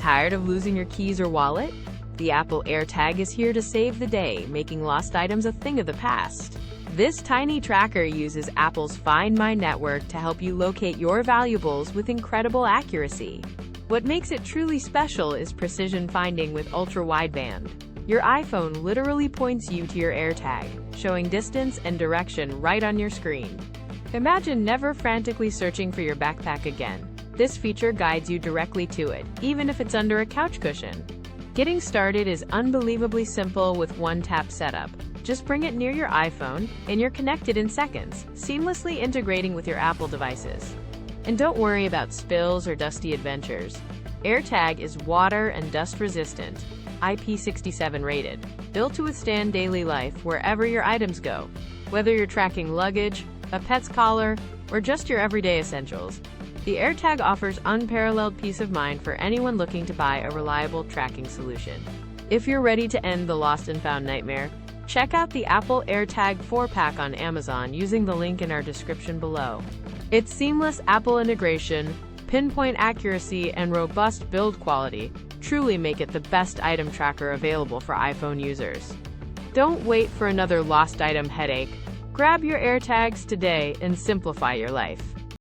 Tired of losing your keys or wallet? The Apple AirTag is here to save the day, making lost items a thing of the past. This tiny tracker uses Apple's Find My network to help you locate your valuables with incredible accuracy. What makes it truly special is precision finding with Ultra Wideband. Your iPhone literally points you to your AirTag, showing distance and direction right on your screen. Imagine never frantically searching for your backpack again. This feature guides you directly to it, even if it's under a couch cushion. Getting started is unbelievably simple with one-tap setup. Just bring it near your iPhone, and you're connected in seconds, seamlessly integrating with your Apple devices. And don't worry about spills or dusty adventures. AirTag is water and dust resistant, IP67 rated, built to withstand daily life wherever your items go. Whether you're tracking luggage, a pet's collar, or just your everyday essentials, the AirTag offers unparalleled peace of mind for anyone looking to buy a reliable tracking solution. If you're ready to end the lost and found nightmare, check out the Apple AirTag 4-pack on Amazon using the link in our description below. Its seamless Apple integration, pinpoint accuracy, and robust build quality truly make it the best item tracker available for iPhone users. Don't wait for another lost item headache. Grab your AirTags today and simplify your life.